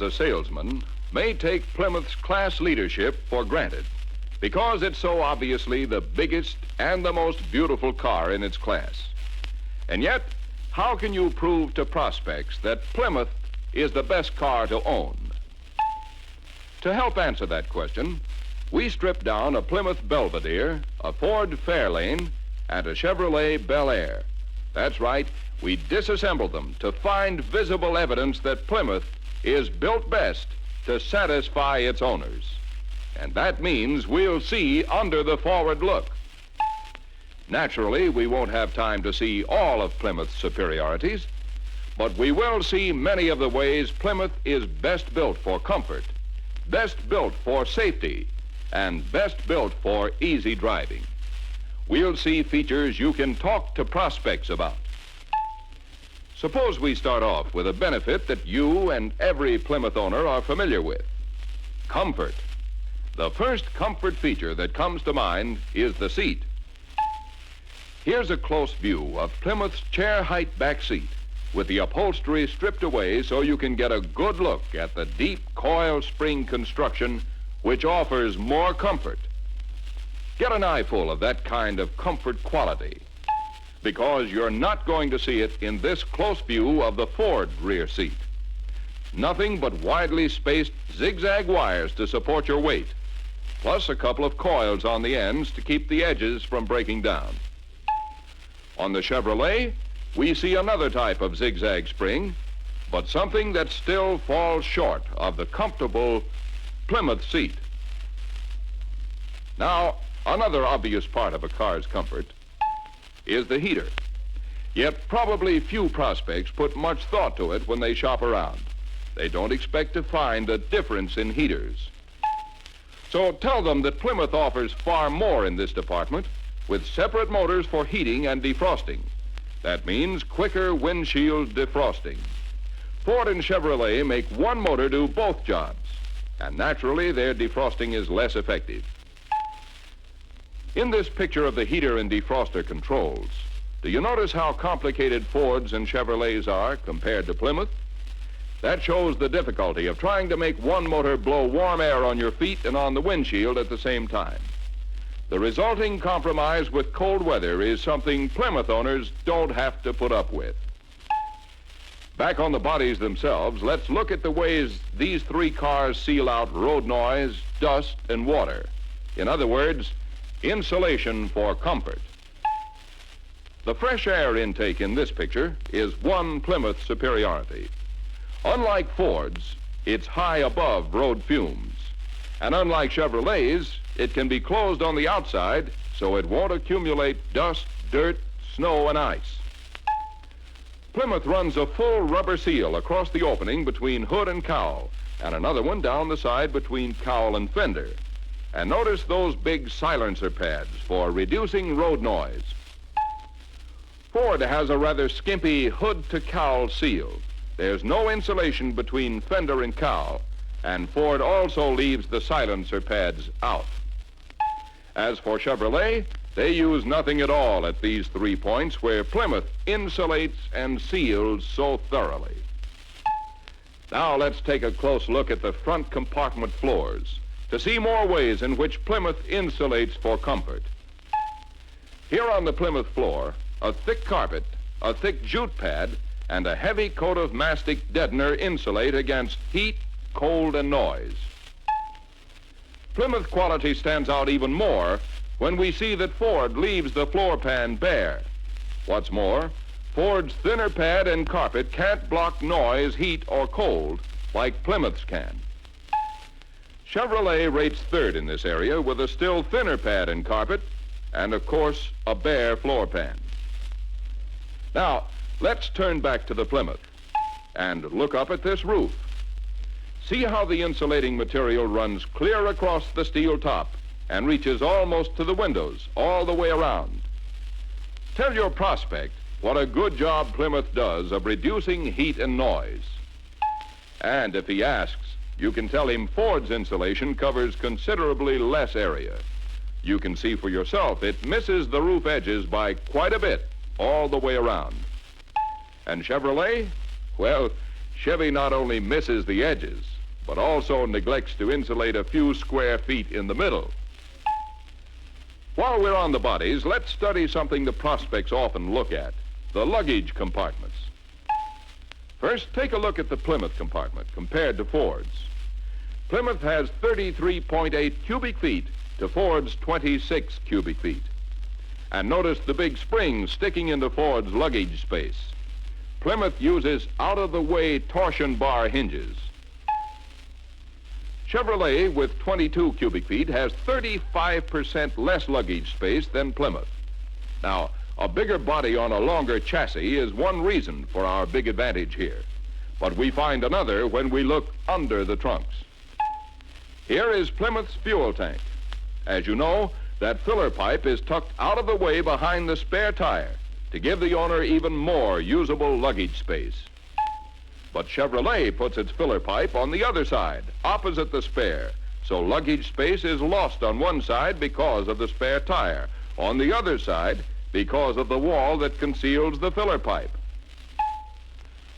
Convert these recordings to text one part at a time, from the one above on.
as a salesman, may take Plymouth's class leadership for granted because it's so obviously the biggest and the most beautiful car in its class. And yet, how can you prove to prospects that Plymouth is the best car to own? To help answer that question, we stripped down a Plymouth Belvedere, a Ford Fairlane, and a Chevrolet Bel Air. That's right, we disassembled them to find visible evidence that Plymouth is built best to satisfy its owners. And that means we'll see under the forward look. Naturally, we won't have time to see all of Plymouth's superiorities, but we will see many of the ways Plymouth is best built for comfort, best built for safety, and best built for easy driving. We'll see features you can talk to prospects about. Suppose we start off with a benefit that you and every Plymouth owner are familiar with: comfort. The first comfort feature that comes to mind is the seat. Here's a close view of Plymouth's chair-height back seat, with the upholstery stripped away so you can get a good look at the deep coil spring construction, which offers more comfort. Get an eyeful of that kind of comfort quality, because you're not going to see it in this close view of the Ford rear seat. Nothing but widely spaced zigzag wires to support your weight, plus a couple of coils on the ends to keep the edges from breaking down. On the Chevrolet, we see another type of zigzag spring, but something that still falls short of the comfortable Plymouth seat. Now, another obvious part of a car's comfort is the heater. Yet probably few prospects put much thought to it when they shop around. They don't expect to find a difference in heaters. So tell them that Plymouth offers far more in this department, with separate motors for heating and defrosting. That means quicker windshield defrosting. Ford and Chevrolet make one motor do both jobs, and naturally their defrosting is less effective. In this picture of the heater and defroster controls, do you notice how complicated Fords and Chevrolets are compared to Plymouth? That shows the difficulty of trying to make one motor blow warm air on your feet and on the windshield at the same time. The resulting compromise with cold weather is something Plymouth owners don't have to put up with. Back on the bodies themselves, let's look at the ways these three cars seal out road noise, dust, and water. In other words, insulation for comfort. The fresh air intake in this picture is one Plymouth superiority. Unlike Ford's, it's high above road fumes. And unlike Chevrolets, it can be closed on the outside so it won't accumulate dust, dirt, snow, and ice. Plymouth runs a full rubber seal across the opening between hood and cowl, and another one down the side between cowl and fender. And notice those big silencer pads for reducing road noise. Ford has a rather skimpy hood-to-cowl seal. There's no insulation between fender and cowl, and Ford also leaves the silencer pads out. As for Chevrolet, they use nothing at all at these 3 points where Plymouth insulates and seals so thoroughly. Now let's take a close look at the front compartment floors to see more ways in which Plymouth insulates for comfort. Here on the Plymouth floor, a thick carpet, a thick jute pad, and a heavy coat of mastic deadener insulate against heat, cold, and noise. Plymouth quality stands out even more when we see that Ford leaves the floor pan bare. What's more, Ford's thinner pad and carpet can't block noise, heat, or cold like Plymouth's can. Chevrolet rates third in this area with a still thinner pad and carpet, and of course, a bare floor pan. Now, let's turn back to the Plymouth and look up at this roof. See how the insulating material runs clear across the steel top and reaches almost to the windows all the way around. Tell your prospect what a good job Plymouth does of reducing heat and noise. And if he asks, you can tell him Ford's insulation covers considerably less area. You can see for yourself it misses the roof edges by quite a bit all the way around. And Chevrolet? Well, Chevy not only misses the edges, but also neglects to insulate a few square feet in the middle. While we're on the bodies, let's study something the prospects often look at: the luggage compartments. First, take a look at the Plymouth compartment compared to Ford's. Plymouth has 33.8 cubic feet to Ford's 26 cubic feet. And notice the big springs sticking into Ford's luggage space. Plymouth uses out-of-the-way torsion bar hinges. Chevrolet, with 22 cubic feet, has 35% less luggage space than Plymouth. Now, a bigger body on a longer chassis is one reason for our big advantage here. But we find another when we look under the trunks. Here is Plymouth's fuel tank. As you know, that filler pipe is tucked out of the way behind the spare tire to give the owner even more usable luggage space. But Chevrolet puts its filler pipe on the other side, opposite the spare, so luggage space is lost on one side because of the spare tire, on the other side because of the wall that conceals the filler pipe.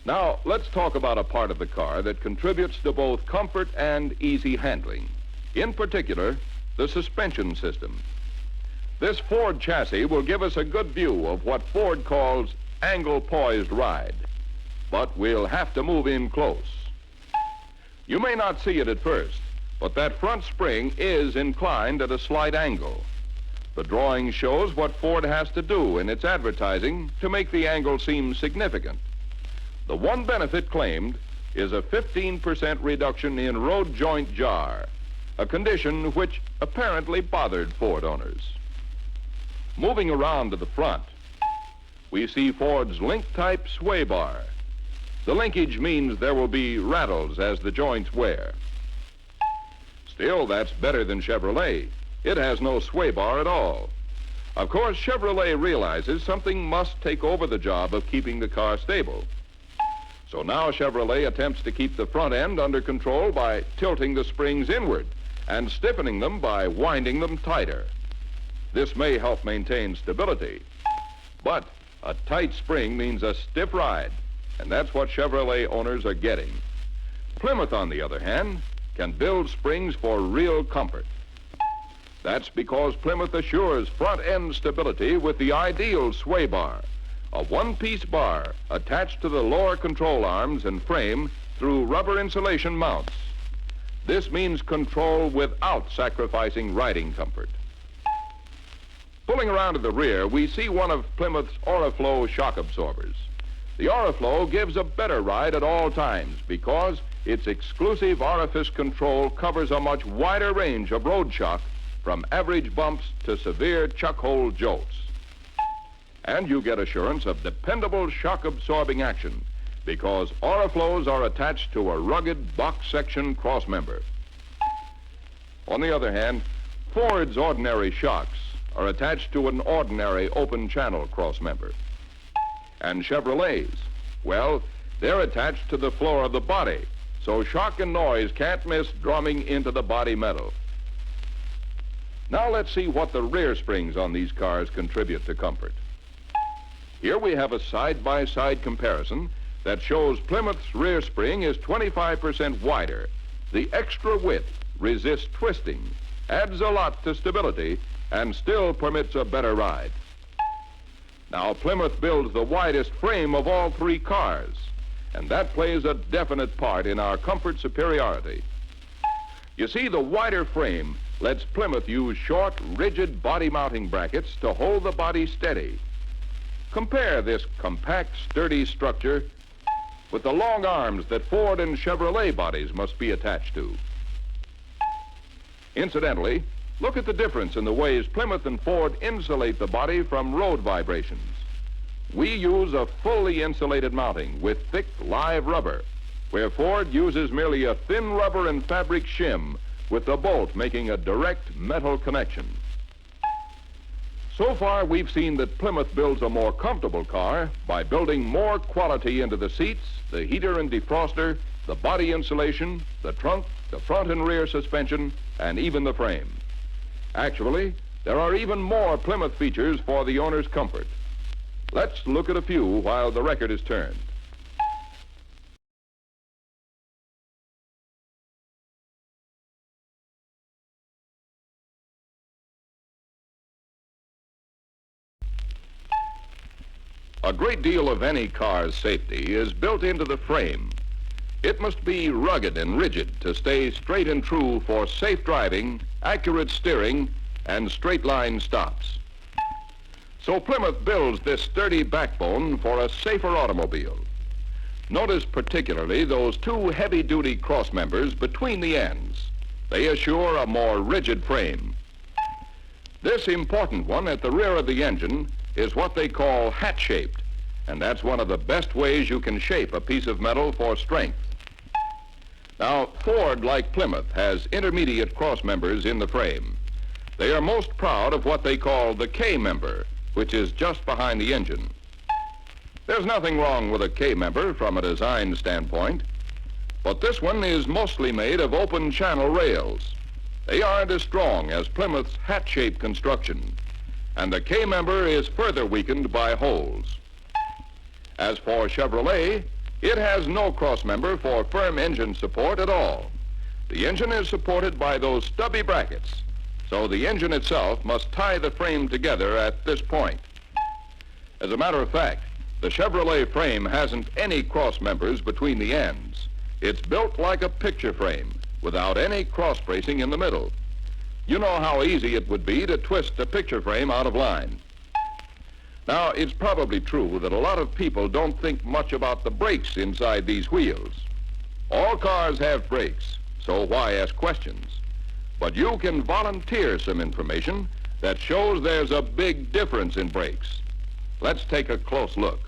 Now, let's talk about a part of the car that contributes to both comfort and easy handling. In particular, the suspension system. This Ford chassis will give us a good view of what Ford calls angle-poised ride. But we'll have to move in close. You may not see it at first, but that front spring is inclined at a slight angle. The drawing shows what Ford has to do in its advertising to make the angle seem significant. The one benefit claimed is a 15% reduction in road joint jar, a condition which apparently bothered Ford owners. Moving around to the front, we see Ford's link-type sway bar. The linkage means there will be rattles as the joints wear. Still, that's better than Chevrolet. It has no sway bar at all. Of course, Chevrolet realizes something must take over the job of keeping the car stable. So now Chevrolet attempts to keep the front end under control by tilting the springs inward and stiffening them by winding them tighter. This may help maintain stability, but a tight spring means a stiff ride, and that's what Chevrolet owners are getting. Plymouth, on the other hand, can build springs for real comfort. That's because Plymouth assures front-end stability with the ideal sway bar, a one-piece bar attached to the lower control arms and frame through rubber insulation mounts. This means control without sacrificing riding comfort. Pulling around to the rear, we see one of Plymouth's Oriflow shock absorbers. The Oriflow gives a better ride at all times because its exclusive orifice control covers a much wider range of road shock, from average bumps to severe chuck hole jolts. And you get assurance of dependable shock-absorbing action because Oriflows are attached to a rugged box section crossmember. On the other hand, Ford's ordinary shocks are attached to an ordinary open channel crossmember. And Chevrolet's, well, they're attached to the floor of the body, so shock and noise can't miss drumming into the body metal. Now let's see what the rear springs on these cars contribute to comfort. Here we have a side-by-side comparison that shows Plymouth's rear spring is 25% wider. The extra width resists twisting, adds a lot to stability, and still permits a better ride. Now, Plymouth builds the widest frame of all three cars, and that plays a definite part in our comfort superiority. You see, the wider frame lets Plymouth use short, rigid body mounting brackets to hold the body steady. Compare this compact, sturdy structure with the long arms that Ford and Chevrolet bodies must be attached to. Incidentally, look at the difference in the ways Plymouth and Ford insulate the body from road vibrations. We use a fully insulated mounting with thick live rubber, where Ford uses merely a thin rubber and fabric shim with the bolt making a direct metal connection. So far, we've seen that Plymouth builds a more comfortable car by building more quality into the seats, the heater and defroster, the body insulation, the trunk, the front and rear suspension, and even the frame. Actually, there are even more Plymouth features for the owner's comfort. Let's look at a few while the record is turned. A great deal of any car's safety is built into the frame. It must be rugged and rigid to stay straight and true for safe driving, accurate steering, and straight-line stops. So Plymouth builds this sturdy backbone for a safer automobile. Notice particularly those two heavy-duty cross members between the ends. They assure a more rigid frame. This important one at the rear of the engine is what they call hat-shaped, and that's one of the best ways you can shape a piece of metal for strength. Now, Ford, like Plymouth, has intermediate cross members in the frame. They are most proud of what they call the K-member, which is just behind the engine. There's nothing wrong with a K-member from a design standpoint, but this one is mostly made of open channel rails. They aren't as strong as Plymouth's hat-shaped construction, and the K-member is further weakened by holes. As for Chevrolet, it has no cross-member for firm engine support at all. The engine is supported by those stubby brackets, so the engine itself must tie the frame together at this point. As a matter of fact, the Chevrolet frame hasn't any cross members between the ends. It's built like a picture frame, without any cross bracing in the middle. You know how easy it would be to twist a picture frame out of line. Now, it's probably true that a lot of people don't think much about the brakes inside these wheels. All cars have brakes, so why ask questions? But you can volunteer some information that shows there's a big difference in brakes. Let's take a close look.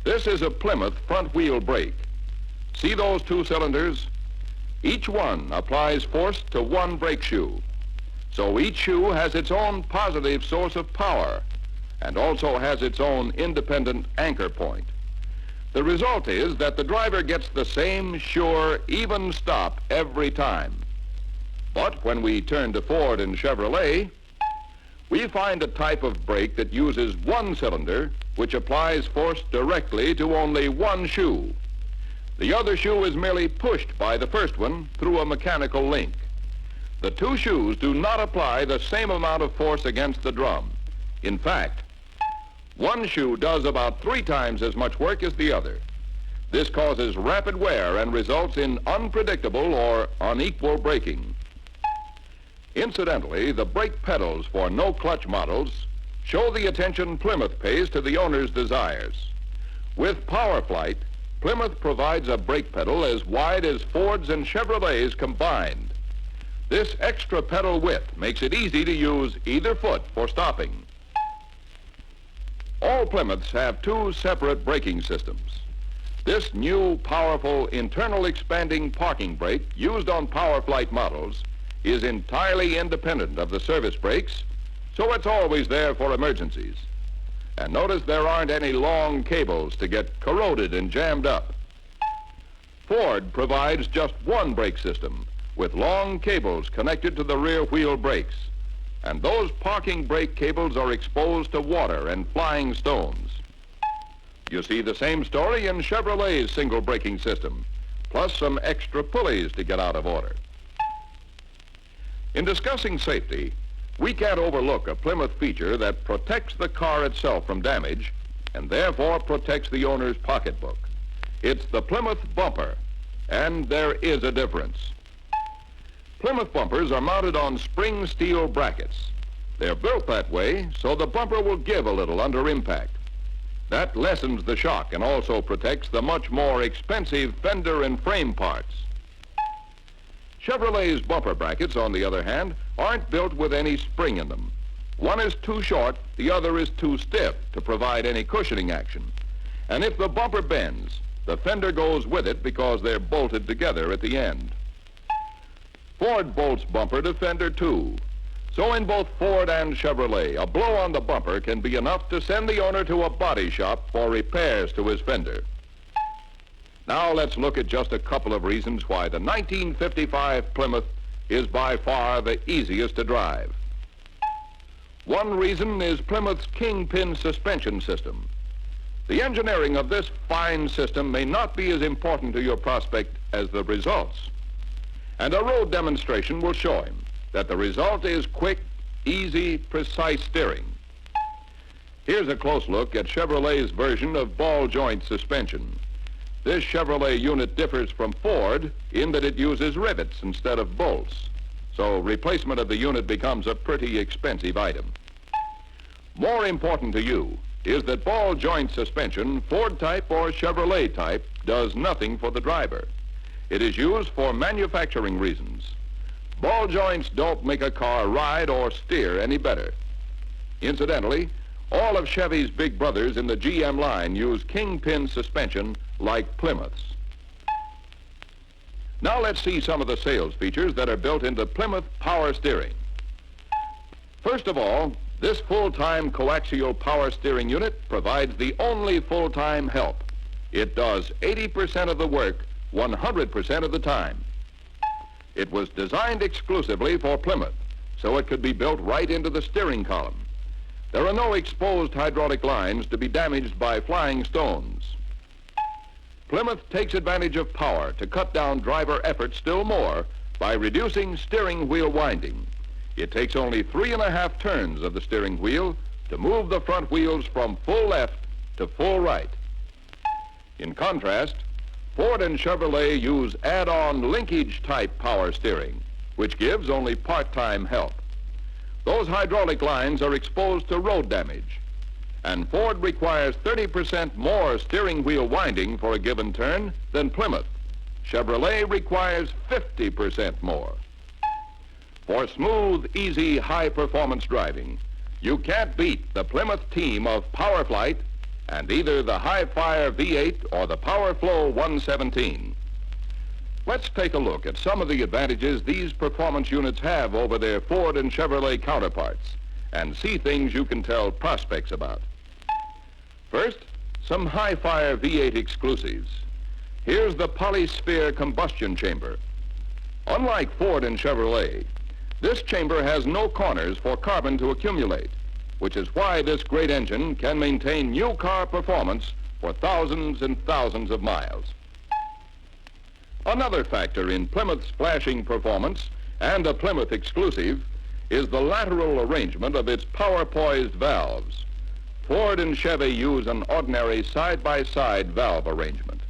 This is a Plymouth front wheel brake. See those two cylinders? Each one applies force to one brake shoe. So each shoe has its own positive source of power and also has its own independent anchor point. The result is that the driver gets the same sure, even stop every time. But when we turn to Ford and Chevrolet, we find a type of brake that uses one cylinder, which applies force directly to only one shoe. The other shoe is merely pushed by the first one through a mechanical link. The two shoes do not apply the same amount of force against the drum. In fact, one shoe does about 3 times as much work as the other. This causes rapid wear and results in unpredictable or unequal braking. Incidentally, the brake pedals for no-clutch models show the attention Plymouth pays to the owner's desires. With Power Flight, Plymouth provides a brake pedal as wide as Ford's and Chevrolet's combined. This extra pedal width makes it easy to use either foot for stopping. All Plymouths have 2 separate braking systems. This new, powerful, internal expanding parking brake used on Power Flight models is entirely independent of the service brakes, so it's always there for emergencies. And notice there aren't any long cables to get corroded and jammed up. Ford provides just one brake system with long cables connected to the rear wheel brakes, and those parking brake cables are exposed to water and flying stones. You see the same story in Chevrolet's single braking system, plus some extra pulleys to get out of order. In discussing safety, we can't overlook a Plymouth feature that protects the car itself from damage and therefore protects the owner's pocketbook. It's the Plymouth bumper, and there is a difference. Plymouth bumpers are mounted on spring steel brackets. They're built that way so the bumper will give a little under impact. That lessens the shock and also protects the much more expensive fender and frame parts. Chevrolet's bumper brackets, on the other hand, aren't built with any spring in them. One is too short, the other is too stiff to provide any cushioning action. And if the bumper bends, the fender goes with it because they're bolted together at the end. Ford bolts bumper to fender too. So in both Ford and Chevrolet, a blow on the bumper can be enough to send the owner to a body shop for repairs to his fender. Now let's look at just a couple of reasons why the 1955 Plymouth is by far the easiest to drive. One reason is Plymouth's kingpin suspension system. The engineering of this fine system may not be as important to your prospect as the results. And a road demonstration will show him that the result is quick, easy, precise steering. Here's a close look at Chevrolet's version of ball joint suspension. This Chevrolet unit differs from Ford in that it uses rivets instead of bolts, so replacement of the unit becomes a pretty expensive item. More important to you is that ball joint suspension, Ford type or Chevrolet type, does nothing for the driver. It is used for manufacturing reasons. Ball joints don't make a car ride or steer any better. Incidentally, all of Chevy's big brothers in the GM line use kingpin suspension like Plymouth's. Now let's see some of the sales features that are built into Plymouth power steering. First of all, this full-time coaxial power steering unit provides the only full-time help. It does 80% of the work 100% of the time. It was designed exclusively for Plymouth, so it could be built right into the steering column. There are no exposed hydraulic lines to be damaged by flying stones. Plymouth takes advantage of power to cut down driver effort still more by reducing steering wheel winding. It takes only 3.5 turns of the steering wheel to move the front wheels from full left to full right. In contrast, Ford and Chevrolet use add-on linkage-type power steering, which gives only part-time help. Those hydraulic lines are exposed to road damage, and Ford requires 30% more steering wheel winding for a given turn than Plymouth. Chevrolet requires 50% more. For smooth, easy, high-performance driving, you can't beat the Plymouth team of Power Flight and either the High-Fire V8 or the PowerFlow 117. Let's take a look at some of the advantages these performance units have over their Ford and Chevrolet counterparts and see things you can tell prospects about. First, some High-Fire V8 exclusives. Here's the Polysphere combustion chamber. Unlike Ford and Chevrolet, this chamber has no corners for carbon to accumulate, which is why this great engine can maintain new car performance for thousands and thousands of miles. Another factor in Plymouth's flashing performance, and a Plymouth exclusive, is the lateral arrangement of its power-poised valves. Ford and Chevy use an ordinary side-by-side valve arrangement.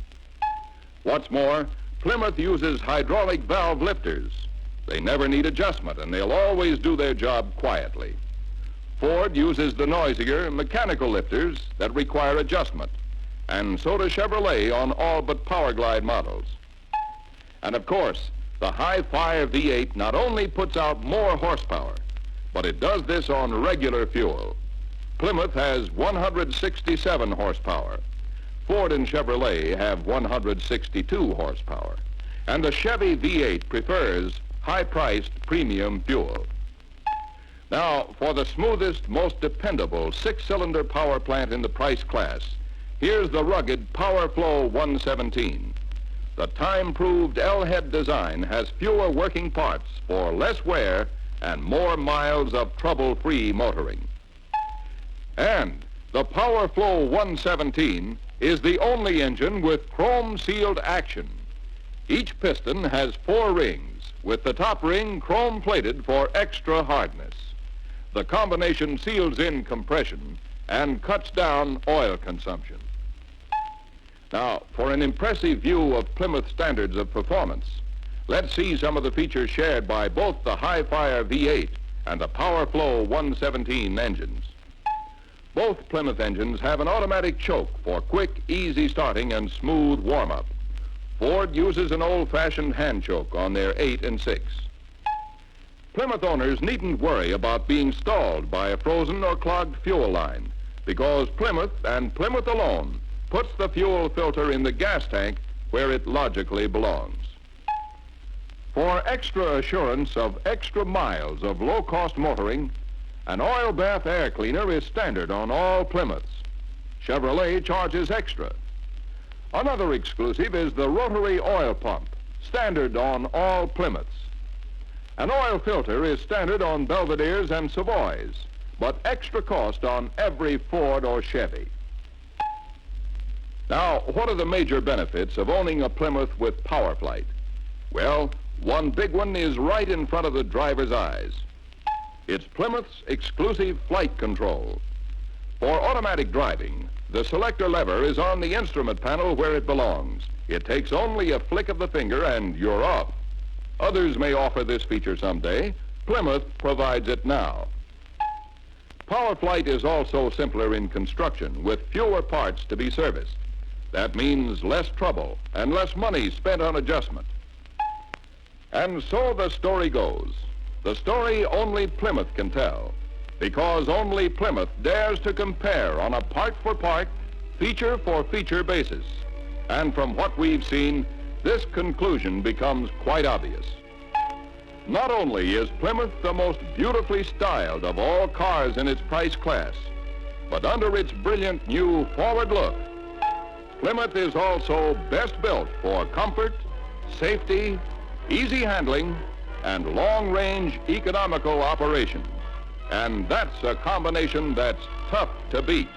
What's more, Plymouth uses hydraulic valve lifters. They never need adjustment, and they'll always do their job quietly. Ford uses the noisier mechanical lifters that require adjustment, and so does Chevrolet on all but Power Glide models. And of course, the High-Fire V8 not only puts out more horsepower, but it does this on regular fuel. Plymouth has 167 horsepower. Ford and Chevrolet have 162 horsepower. And the Chevy V8 prefers high-priced premium fuel. Now, for the smoothest, most dependable six-cylinder power plant in the price class, here's the rugged PowerFlow 117. The time-proved L-head design has fewer working parts for less wear and more miles of trouble-free motoring. And the PowerFlow 117 is the only engine with chrome-sealed action. Each piston has 4 rings, with the top ring chrome-plated for extra hardness. The combination seals in compression and cuts down oil consumption. Now, for an impressive view of Plymouth standards of performance, let's see some of the features shared by both the High-Fire V8 and the PowerFlow 117 engines. Both Plymouth engines have an automatic choke for quick, easy starting and smooth warm-up. Ford uses an old-fashioned hand choke on their 8 and 6. Plymouth owners needn't worry about being stalled by a frozen or clogged fuel line, because Plymouth, and Plymouth alone, puts the fuel filter in the gas tank where it logically belongs. For extra assurance of extra miles of low-cost motoring, an oil bath air cleaner is standard on all Plymouths. Chevrolet charges extra. Another exclusive is the rotary oil pump, standard on all Plymouths. An oil filter is standard on Belvederes and Savoys, but extra cost on every Ford or Chevy. Now, what are the major benefits of owning a Plymouth with Power Flight? Well, one big one is right in front of the driver's eyes. It's Plymouth's exclusive flight control. For automatic driving, the selector lever is on the instrument panel where it belongs. It takes only a flick of the finger and you're off. Others may offer this feature someday. Plymouth provides it now. Power flight is also simpler in construction, with fewer parts to be serviced. That means less trouble and less money spent on adjustment. And so the story goes. The story only Plymouth can tell, because only Plymouth dares to compare on a part-for-part, feature-for-feature basis. And from what we've seen, this conclusion becomes quite obvious. Not only is Plymouth the most beautifully styled of all cars in its price class, but under its brilliant new forward look, Plymouth is also best built for comfort, safety, easy handling, and long-range economical operation. And that's a combination that's tough to beat.